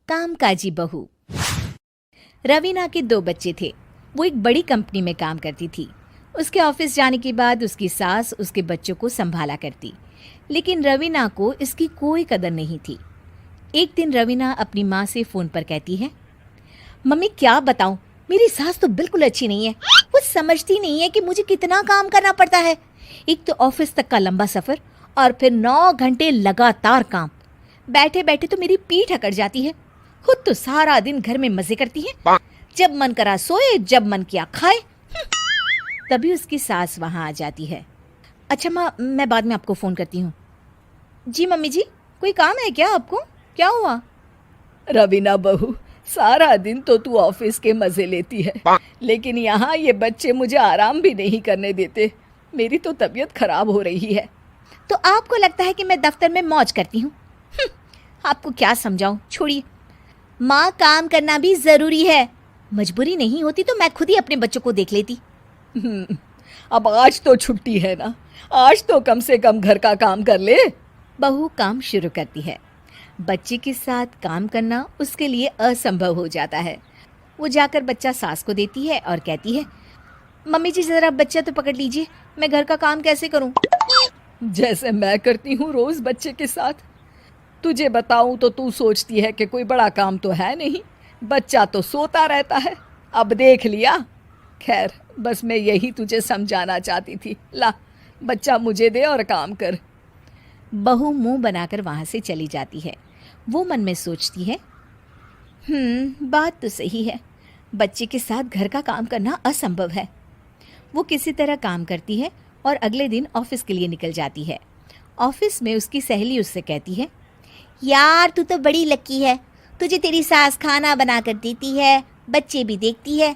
कामकाजी बहू। रवीना के दो बच्चे थे। वो एक बड़ी कंपनी में काम करती थी। उसके ऑफिस जाने के बाद उसकी सास उसके बच्चों को संभाला करती, लेकिन रवीना को इसकी कोई कदर नहीं थी। एक दिन रवीना अपनी माँ से फ़ोन पर कहती है, मम्मी क्या बताऊं, मेरी सास तो बिल्कुल अच्छी नहीं है। वो समझती नहीं है कि मुझे कितना काम करना पड़ता है। एक तो ऑफिस तक का लंबा सफ़र और फिर 9 घंटे लगातार काम। बैठे बैठे तो मेरी पीठ अकड़ जाती है। खुद तो सारा दिन घर में मजे करती है, जब मन करा सोए, जब मन किया खाए। तभी उसकी सास वहां आ जाती है। अच्छा माँ, मैं बाद में आपको फ़ोन करती हूँ। जी मम्मी जी, कोई काम है क्या आपको? क्या हुआ? रवीना बहू, सारा दिन तो तू ऑफिस के मजे लेती है, लेकिन यहाँ ये बच्चे मुझे आराम भी नहीं करने देते। मेरी तो तबीयत खराब हो रही है। तो आपको लगता है कि मैं दफ्तर में मौज करती हूँ? आपको क्या समझाऊं, छोड़िए। माँ, काम करना भी ज़रूरी है। मजबूरी नहीं होती तो मैं खुद ही अपने बच्चों को देख लेती। अब आज तो छुट्टी है ना, आज तो कम से कम घर का काम कर ले। बहू काम शुरू करती है। बच्चे के साथ काम करना उसके लिए असंभव हो जाता है। वो जाकर बच्चा सास को देती है और कहती है, मम्मी जी ज़रा बच्चा तो पकड़ लीजिए, मैं घर का काम कैसे करूं? जैसे मैं करती हूँ रोज बच्चे के साथ। तुझे बताऊं तो तू सोचती है कि कोई बड़ा काम तो है नहीं, बच्चा तो सोता रहता है। अब देख लिया। खैर, बस मैं यही तुझे समझाना चाहती थी। ला, बच्चा मुझे दे और काम कर। बहू मुंह बनाकर वहां से चली जाती है। वो मन में सोचती है, बात तो सही है, बच्चे के साथ घर का काम करना असंभव है। वो किसी तरह काम करती है और अगले दिन ऑफिस के लिए निकल जाती है। ऑफिस में उसकी सहेली उससे कहती है, यार तू तो बड़ी लकी है, तुझे तेरी सास खाना बना कर देती है, बच्चे भी देखती है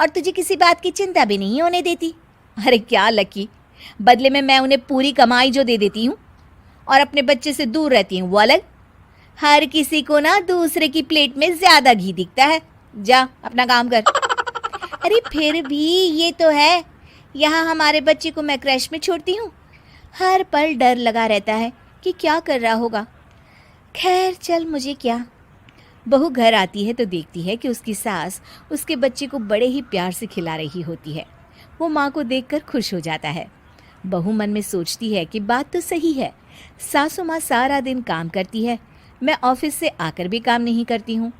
और तुझे किसी बात की चिंता भी नहीं होने देती। अरे क्या लकी, बदले में मैं उन्हें पूरी कमाई जो दे देती हूँ और अपने बच्चे से दूर रहती हूँ वो अलग। हर किसी को ना दूसरे की प्लेट में ज्यादा घी दिखता है। जा अपना काम कर। अरे फिर भी ये तो है, यहाँ हमारे बच्चे को मैं क्रैश में छोड़ती हूँ, हर पल डर लगा रहता है कि क्या कर रहा होगा। खैर चल, मुझे क्या। बहू घर आती है तो देखती है कि उसकी सास उसके बच्चे को बड़े ही प्यार से खिला रही होती है। वो माँ को देखकर खुश हो जाता है। बहू मन में सोचती है कि बात तो सही है, सासू माँ सारा दिन काम करती है, मैं ऑफिस से आकर भी काम नहीं करती हूँ।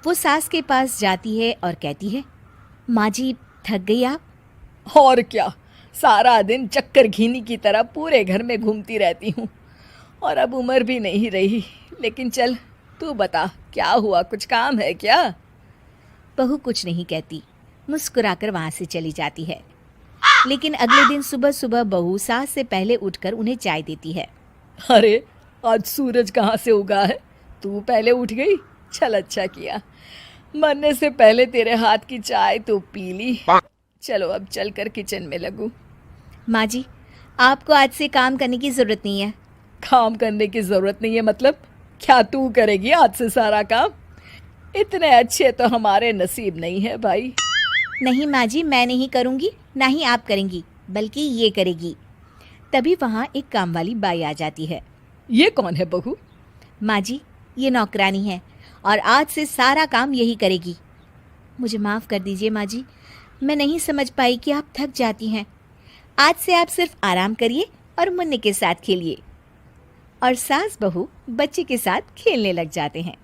वो सास के पास जाती है और कहती है, माँ जी थक गई आप? और क्या, सारा दिन चक्कर घीनी की तरह पूरे घर में घूमती रहती हूँ और अब उम्र भी नहीं रही। लेकिन चल, तू बता क्या हुआ, कुछ काम है क्या? बहू कुछ नहीं कहती, मुस्कुराकर वहाँ से चली जाती है। लेकिन अगले दिन सुबह सुबह बहू सास से पहले उठकर उन्हें चाय देती है। अरे, आज सूरज कहाँ से उगा है? तू पहले उठ गई? चल, अच्छा किया, मरने से पहले तेरे हाथ की चाय तो पी ली। चलो अब चलकर किचन में लगूं। माँ जी, आपको आज से काम करने की ज़रूरत नहीं है। काम करने की ज़रूरत नहीं है मतलब? क्या तू करेगी आज से सारा काम? इतने अच्छे तो हमारे नसीब नहीं है भाई। नहीं माँ जी, मैं नहीं करूँगी, ना ही आप करेंगी, बल्कि ये करेगी। तभी वहाँ एक काम वाली बाई आ जाती है। ये कौन है बहू? माँ जी, ये नौकरानी है और आज से सारा काम यही करेगी। मुझे माफ़ कर दीजिए माँ जी, मैं नहीं समझ पाई कि आप थक जाती हैं। आज से आप सिर्फ आराम करिए और मुन्ने के साथ खेलिए। और सास बहू बच्चे के साथ खेलने लग जाते हैं।